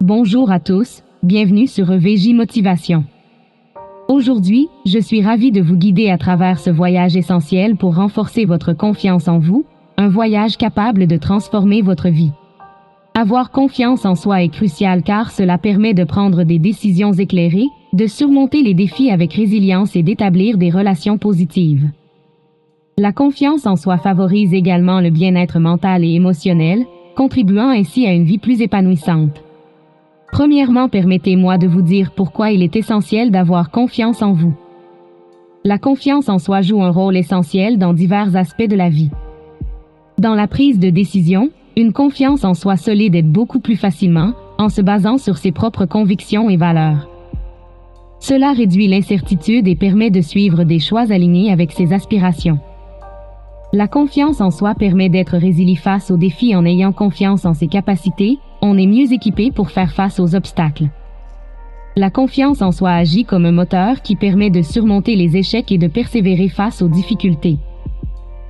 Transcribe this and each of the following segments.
Bonjour à tous, bienvenue sur EVJ Motivation. Aujourd'hui, je suis ravie de vous guider à travers ce voyage essentiel pour renforcer votre confiance en vous, un voyage capable de transformer votre vie. Avoir confiance en soi est crucial car cela permet de prendre des décisions éclairées, de surmonter les défis avec résilience et d'établir des relations positives. La confiance en soi favorise également le bien-être mental et émotionnel, contribuant ainsi à une vie plus épanouissante. Premièrement, permettez-moi de vous dire pourquoi il est essentiel d'avoir confiance en vous. La confiance en soi joue un rôle essentiel dans divers aspects de la vie. Dans la prise de décision, une confiance en soi solide aide beaucoup plus facilement en se basant sur ses propres convictions et valeurs. Cela réduit l'incertitude et permet de suivre des choix alignés avec ses aspirations. La confiance en soi permet d'être résilient face aux défis en ayant confiance en ses capacités. On est mieux équipé pour faire face aux obstacles. La confiance en soi agit comme un moteur qui permet de surmonter les échecs et de persévérer face aux difficultés.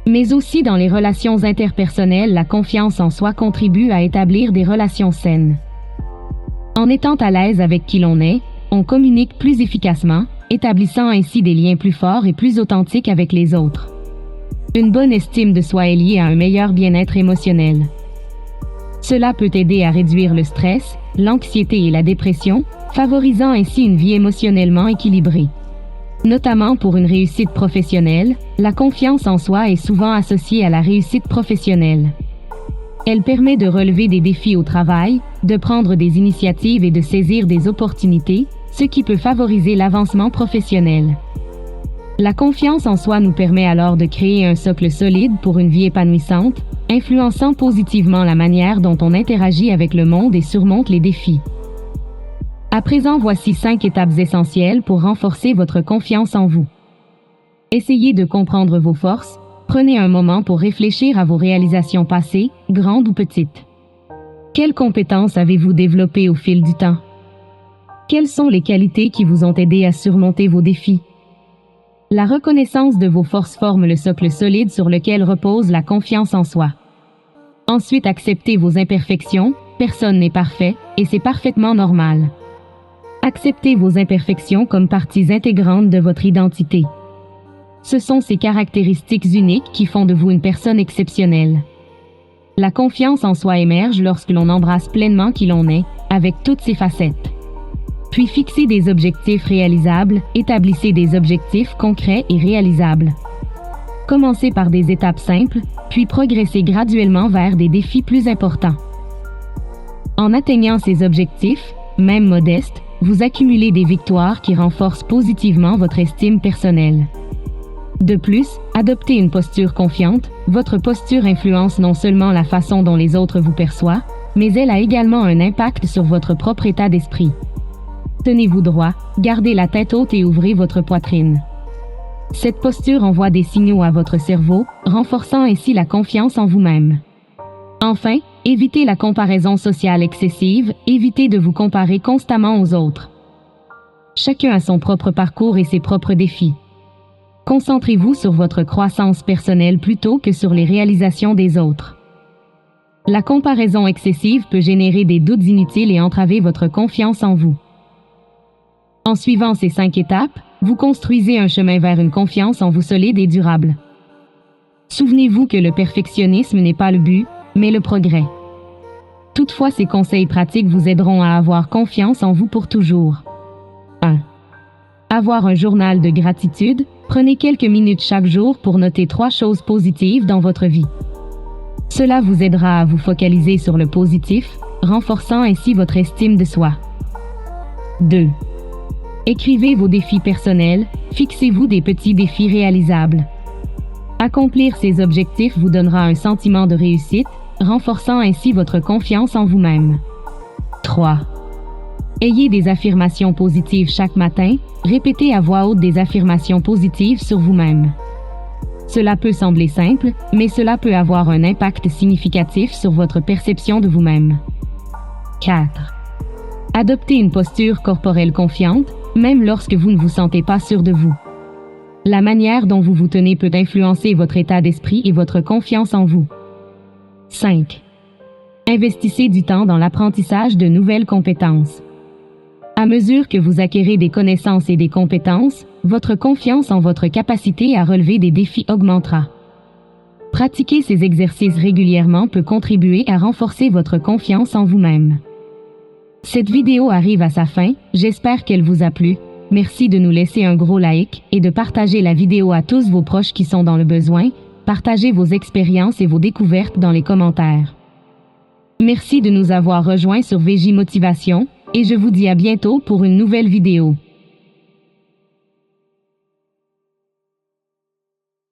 Mais aussi dans les relations interpersonnelles, la confiance en soi contribue à établir des relations saines. En étant à l'aise avec qui l'on est, on communique plus efficacement, établissant ainsi des liens plus forts et plus authentiques avec les autres. Une bonne estime de soi est liée à un meilleur bien-être émotionnel. Cela peut aider à réduire le stress, l'anxiété et la dépression, favorisant ainsi une vie émotionnellement équilibrée. Notamment pour une réussite professionnelle, la confiance en soi est souvent associée à la réussite professionnelle. Elle permet de relever des défis au travail, de prendre des initiatives et de saisir des opportunités, ce qui peut favoriser l'avancement professionnel. La confiance en soi nous permet alors de créer un socle solide pour une vie épanouissante, influençant positivement la manière dont on interagit avec le monde et surmonte les défis. À présent, voici 5 étapes essentielles pour renforcer votre confiance en vous. Essayez de comprendre vos forces, prenez un moment pour réfléchir à vos réalisations passées, grandes ou petites. Quelles compétences avez-vous développées au fil du temps? Quelles sont les qualités qui vous ont aidé à surmonter vos défis? La reconnaissance de vos forces forme le socle solide sur lequel repose la confiance en soi. Ensuite, acceptez vos imperfections, personne n'est parfait, et c'est parfaitement normal. Acceptez vos imperfections comme parties intégrantes de votre identité. Ce sont ces caractéristiques uniques qui font de vous une personne exceptionnelle. La confiance en soi émerge lorsque l'on embrasse pleinement qui l'on est, avec toutes ses facettes. Puis fixez des objectifs réalisables, établissez des objectifs concrets et réalisables. Commencez par des étapes simples, puis progressez graduellement vers des défis plus importants. En atteignant ces objectifs, même modestes, vous accumulez des victoires qui renforcent positivement votre estime personnelle. De plus, adoptez une posture confiante. Votre posture influence non seulement la façon dont les autres vous perçoivent, mais elle a également un impact sur votre propre état d'esprit. Tenez-vous droit, gardez la tête haute et ouvrez votre poitrine. Cette posture envoie des signaux à votre cerveau, renforçant ainsi la confiance en vous-même. Enfin, évitez la comparaison sociale excessive, évitez de vous comparer constamment aux autres. Chacun a son propre parcours et ses propres défis. Concentrez-vous sur votre croissance personnelle plutôt que sur les réalisations des autres. La comparaison excessive peut générer des doutes inutiles et entraver votre confiance en vous. En suivant ces 5 étapes, vous construisez un chemin vers une confiance en vous solide et durable. Souvenez-vous que le perfectionnisme n'est pas le but, mais le progrès. Toutefois, ces conseils pratiques vous aideront à avoir confiance en vous pour toujours. 1. Avoir un journal de gratitude. Prenez quelques minutes chaque jour pour noter 3 choses positives dans votre vie. Cela vous aidera à vous focaliser sur le positif, renforçant ainsi votre estime de soi. 2. Écrivez vos défis personnels, fixez-vous des petits défis réalisables. Accomplir ces objectifs vous donnera un sentiment de réussite, renforçant ainsi votre confiance en vous-même. 3. Ayez des affirmations positives chaque matin, répétez à voix haute des affirmations positives sur vous-même. Cela peut sembler simple, mais cela peut avoir un impact significatif sur votre perception de vous-même. 4. Adoptez une posture corporelle confiante, même lorsque vous ne vous sentez pas sûr de vous. La manière dont vous vous tenez peut influencer votre état d'esprit et votre confiance en vous. 5. Investissez du temps dans l'apprentissage de nouvelles compétences. À mesure que vous acquérez des connaissances et des compétences, votre confiance en votre capacité à relever des défis augmentera. Pratiquer ces exercices régulièrement peut contribuer à renforcer votre confiance en vous-même. Cette vidéo arrive à sa fin, j'espère qu'elle vous a plu. Merci de nous laisser un gros like et de partager la vidéo à tous vos proches qui sont dans le besoin. Partagez vos expériences et vos découvertes dans les commentaires. Merci de nous avoir rejoints sur VJ Motivation et je vous dis à bientôt pour une nouvelle vidéo.